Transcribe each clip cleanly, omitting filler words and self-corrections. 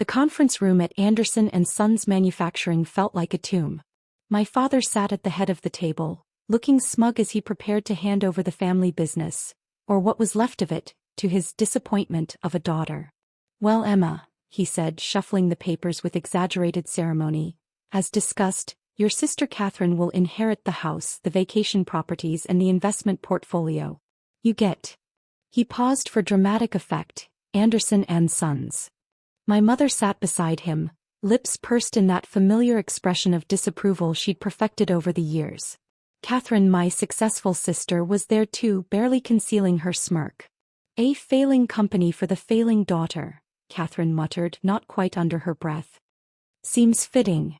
The conference room at Anderson and Sons Manufacturing felt like a tomb. My father sat at the head of the table, looking smug as he prepared to hand over the family business, or what was left of it, to his disappointment of a daughter. "Well, Emma," he said, shuffling the papers with exaggerated ceremony, "as discussed, your sister Katherine will inherit the house, the vacation properties and the investment portfolio. You get." He paused for dramatic effect, "Anderson and Sons." My mother sat beside him, lips pursed in that familiar expression of disapproval she'd perfected over the years. Katherine, my successful sister, was there too, barely concealing her smirk. "A failing company for the failing daughter," Katherine muttered, not quite under her breath. "Seems fitting."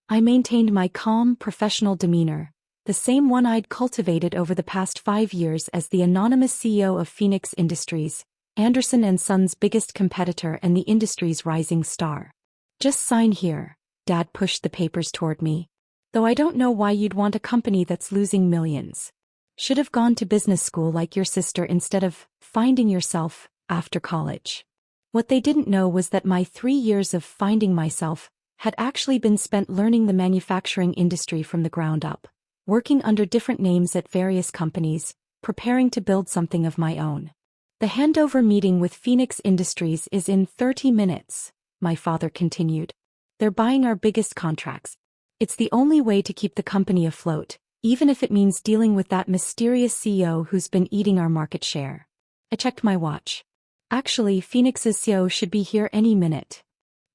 I maintained my calm, professional demeanor, the same one I'd cultivated over the past 5 years as the anonymous CEO of Phoenix Industries, Anderson and Sons' biggest competitor and the industry's rising star. "Just sign here." Dad pushed the papers toward me. "Though I don't know why you'd want a company that's losing millions. Should have gone to business school like your sister instead of finding yourself after college." What they didn't know was that my 3 years of finding myself had actually been spent learning the manufacturing industry from the ground up, working under different names at various companies, preparing to build something of my own. "The handover meeting with Phoenix Industries is in 30 minutes, my father continued. "They're buying our biggest contracts. It's the only way to keep the company afloat, even if it means dealing with that mysterious CEO who's been eating our market share." I checked my watch. "Actually, Phoenix's CEO should be here any minute."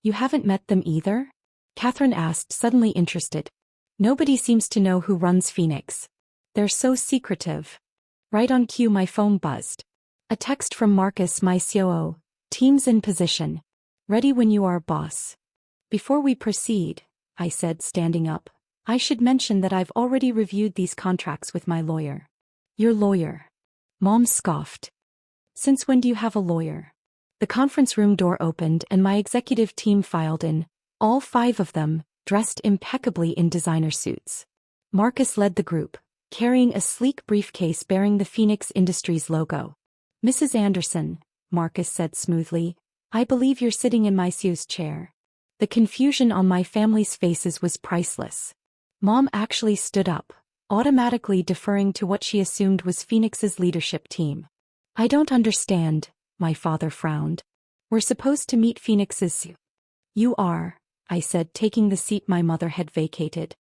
"You haven't met them either?" Katherine asked, suddenly interested. "Nobody seems to know who runs Phoenix. They're so secretive." Right on cue, my phone buzzed. A text from Marcus, my COO. "Team's in position. Ready when you are, boss." "Before we proceed," I said, standing up, "I should mention that I've already reviewed these contracts with my lawyer." "Your lawyer?" Mom scoffed. "Since when do you have a lawyer?" The conference room door opened and my executive team filed in, all 5 of them, dressed impeccably in designer suits. Marcus led the group, carrying a sleek briefcase bearing the Phoenix Industries logo. "Mrs. Anderson," Marcus said smoothly, "I believe you're sitting in my CEO's chair." The confusion on my family's faces was priceless. Mom actually stood up, automatically deferring to what she assumed was Phoenix's leadership team. "I don't understand," my father frowned. "We're supposed to meet Phoenix's CEO." "You are," I said, taking the seat my mother had vacated.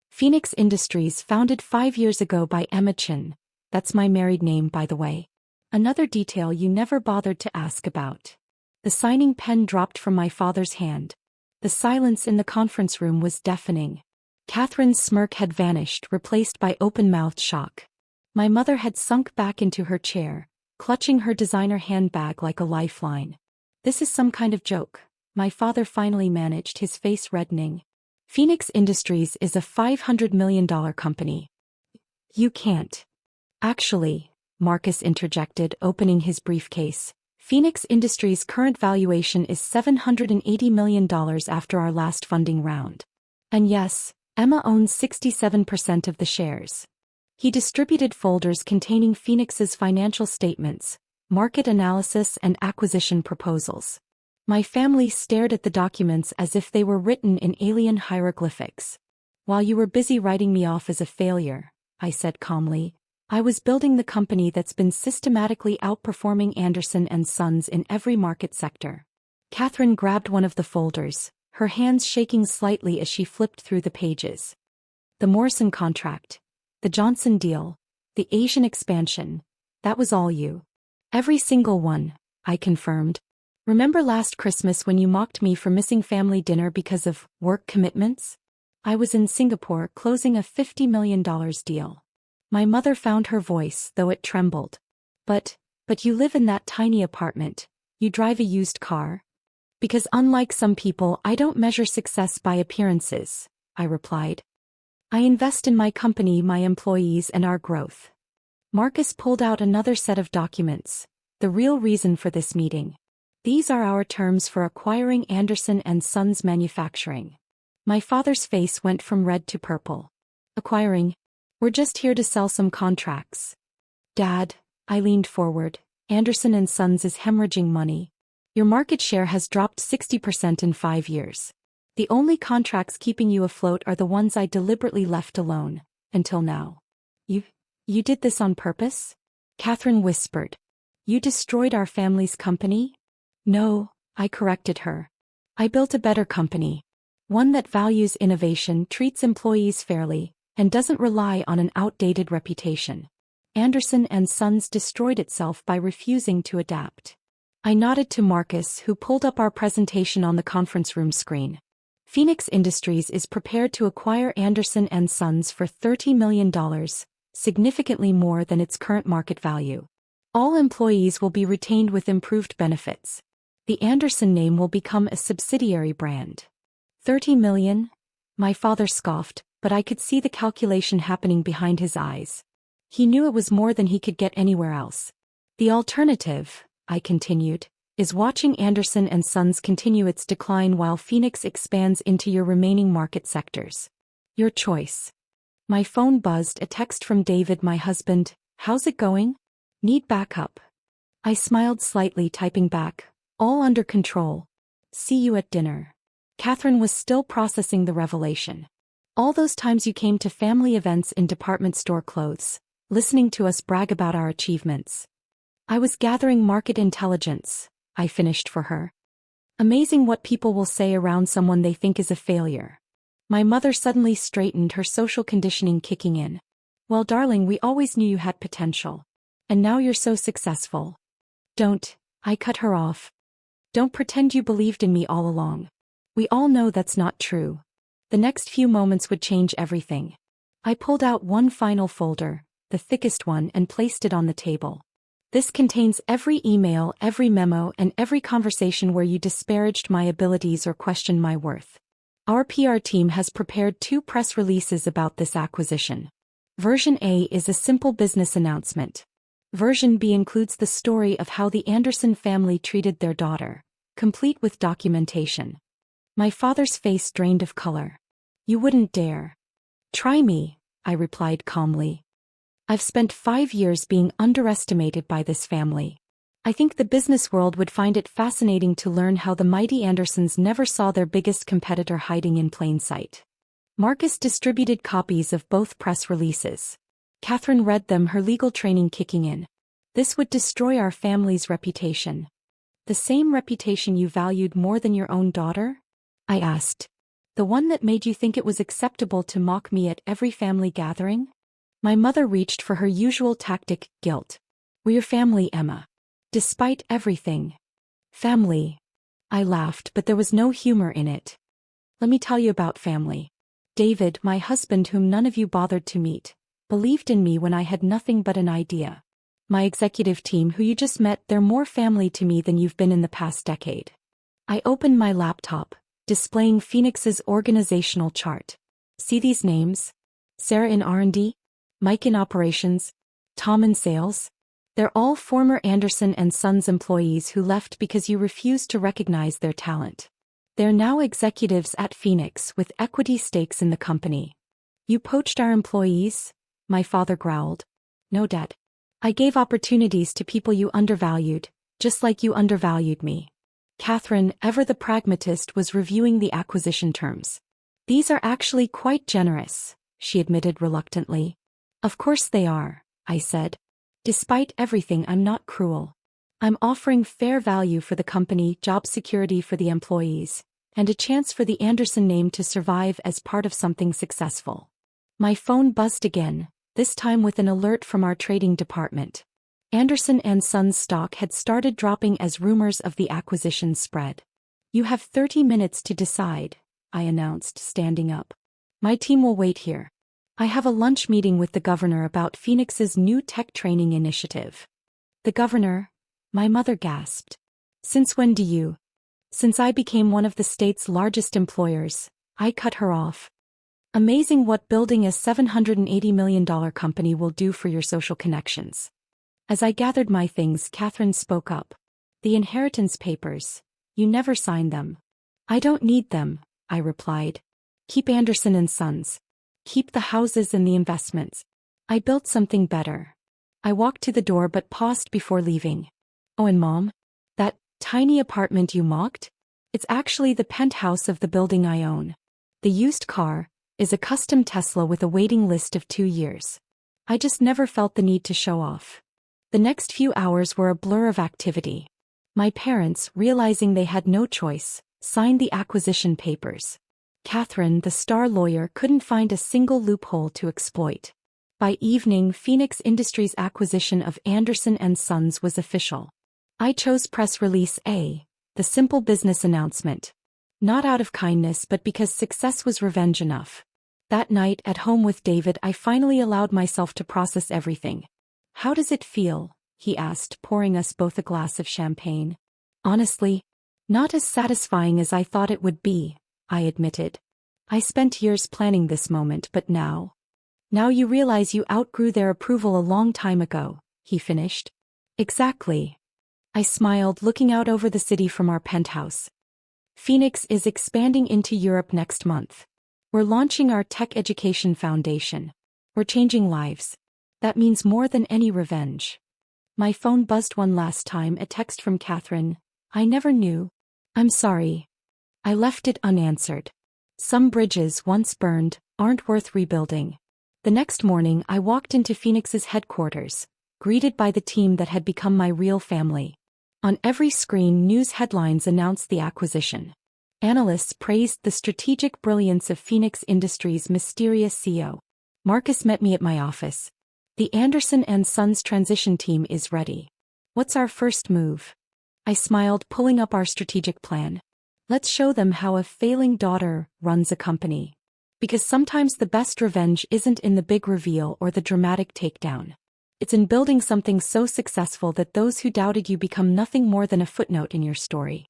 "Phoenix Industries, founded 5 years ago by Emma Chin. That's my married name, by the way. Another detail you never bothered to ask about." The signing pen dropped from my father's hand. The silence in the conference room was deafening. Katherine's smirk had vanished, replaced by open-mouthed shock. My mother had sunk back into her chair, clutching her designer handbag like a lifeline. "This is some kind of joke," my father finally managed, his face reddening. "Phoenix Industries is a $500 million company. You can't." "Actually," Marcus interjected, opening his briefcase, "Phoenix Industries' current valuation is $780 million after our last funding round. And yes, Emma owns 67% of the shares." He distributed folders containing Phoenix's financial statements, market analysis and acquisition proposals. My family stared at the documents as if they were written in alien hieroglyphics. "While you were busy writing me off as a failure," I said calmly, "I was building the company that's been systematically outperforming Anderson and Sons in every market sector." Katherine grabbed one of the folders, her hands shaking slightly as she flipped through the pages. "The Morrison contract, the Johnson deal, the Asian expansion, that was all you." "Every single one," I confirmed. "Remember last Christmas when you mocked me for missing family dinner because of work commitments? I was in Singapore closing a $50 million deal." My mother found her voice, though it trembled. But you live in that tiny apartment. You drive a used car?" "Because unlike some people, I don't measure success by appearances," I replied. "I invest in my company, my employees, and our growth." Marcus pulled out another set of documents. "The real reason for this meeting. These are our terms for acquiring Anderson and Sons Manufacturing." My father's face went from red to purple. "Acquiring? We're just here to sell some contracts." "Dad," I leaned forward, "Anderson and Sons is hemorrhaging money. Your market share has dropped 60% in 5 years. The only contracts keeping you afloat are the ones I deliberately left alone, until now. You did this on purpose? Katherine whispered. You destroyed our family's company? No, I corrected her. I built a better company. One that values innovation, treats employees fairly, and doesn't rely on an outdated reputation. Anderson and Sons destroyed itself by refusing to adapt. I nodded to Marcus, who pulled up our presentation on the conference room screen. Phoenix Industries is prepared to acquire Anderson and Sons for $30 million, significantly more than its current market value. All employees will be retained with improved benefits. The Anderson name will become a subsidiary brand. 30 million? My father scoffed, but I could see the calculation happening behind his eyes. He knew it was more than he could get anywhere else. The alternative, I continued, is watching Anderson and Sons continue its decline while Phoenix expands into your remaining market sectors. Your choice. My phone buzzed, a text from David, my husband. How's it going? Need backup. I smiled slightly, typing back. All under control. See you at dinner. Katherine was still processing the revelation. All those times you came to family events in department store clothes, listening to us brag about our achievements. I was gathering market intelligence, I finished for her. Amazing what people will say around someone they think is a failure. My mother suddenly straightened, her social conditioning kicking in. Well, darling, we always knew you had potential. And now you're so successful. Don't, I cut her off. Don't pretend you believed in me all along. We all know that's not true. The next few moments would change everything. I pulled out one final folder, the thickest one, and placed it on the table. This contains every email, every memo, and every conversation where you disparaged my abilities or questioned my worth. Our PR team has prepared 2 press releases about this acquisition. Version A is a simple business announcement. Version B includes the story of how the Anderson family treated their daughter, complete with documentation. My father's face drained of color. You wouldn't dare. Try me, I replied calmly. I've spent 5 years being underestimated by this family. I think the business world would find it fascinating to learn how the mighty Andersons never saw their biggest competitor hiding in plain sight. Marcus distributed copies of both press releases. Katherine read them, her legal training kicking in. This would destroy our family's reputation. The same reputation you valued more than your own daughter? I asked. The one that made you think it was acceptable to mock me at every family gathering? My mother reached for her usual tactic, guilt. We're your family, Emma. Despite everything. Family. I laughed, but there was no humor in it. Let me tell you about family. David, my husband, whom none of you bothered to meet, believed in me when I had nothing but an idea. My executive team, who you just met, they're more family to me than you've been in the past decade. I opened my laptop, displaying Phoenix's organizational chart. See these names? Sarah in R&D, Mike in operations, Tom in sales. They're all former Anderson and Sons employees who left because you refused to recognize their talent. They're now executives at Phoenix with equity stakes in the company. You poached our employees? My father growled. No, Dad. I gave opportunities to people you undervalued, just like you undervalued me. Katherine, ever the pragmatist, was reviewing the acquisition terms. These are actually quite generous, she admitted reluctantly. Of course they are, I said. Despite everything, I'm not cruel. I'm offering fair value for the company, job security for the employees, and a chance for the Anderson name to survive as part of something successful. My phone buzzed again, this time with an alert from our trading department. Anderson and Sons stock had started dropping as rumors of the acquisition spread. You have 30 minutes to decide, I announced, standing up. My team will wait here. I have a lunch meeting with the governor about Phoenix's new tech training initiative. The governor? My mother gasped. Since when do you? Since I became one of the state's largest employers, I cut her off. Amazing what building a $780 million company will do for your social connections. As I gathered my things, Katherine spoke up. The inheritance papers. You never signed them. I don't need them, I replied. Keep Anderson and Sons. Keep the houses and the investments. I built something better. I walked to the door but paused before leaving. Oh, and Mom? That Tiny apartment you mocked? It's actually the penthouse of the building I own. The used car is a custom Tesla with a waiting list of 2 years. I just never felt the need to show off. The next few hours were a blur of activity. My parents, realizing they had no choice, signed the acquisition papers. Katherine, the star lawyer, couldn't find a single loophole to exploit. By evening, Phoenix Industries' acquisition of Anderson and Sons was official. I chose press release A, the simple business announcement. Not out of kindness but because success was revenge enough. That night, at home with David, I finally allowed myself to process everything. "How does it feel?" he asked, pouring us both a glass of champagne. "Honestly, not as satisfying as I thought it would be," I admitted. "I spent years planning this moment, but now you realize you outgrew their approval a long time ago," he finished. "Exactly." I smiled, looking out over the city from our penthouse. Phoenix is expanding into Europe next month. We're launching our tech education foundation. We're changing lives. That means more than any revenge. My phone buzzed one last time, a text from Katherine. "I never knew. I'm sorry." I left it unanswered. Some bridges, once burned, aren't worth rebuilding. The next morning, I walked into Phoenix's headquarters, greeted by the team that had become my real family. On every screen, news headlines announced the acquisition. Analysts praised the strategic brilliance of Phoenix Industries' mysterious CEO. Marcus met me at my office. "The Anderson and Sons transition team is ready. What's our first move?" I smiled, pulling up our strategic plan. "Let's show them how a failing daughter runs a company. Because sometimes the best revenge isn't in the big reveal or the dramatic takedown. It's in building something so successful that those who doubted you become nothing more than a footnote in your story."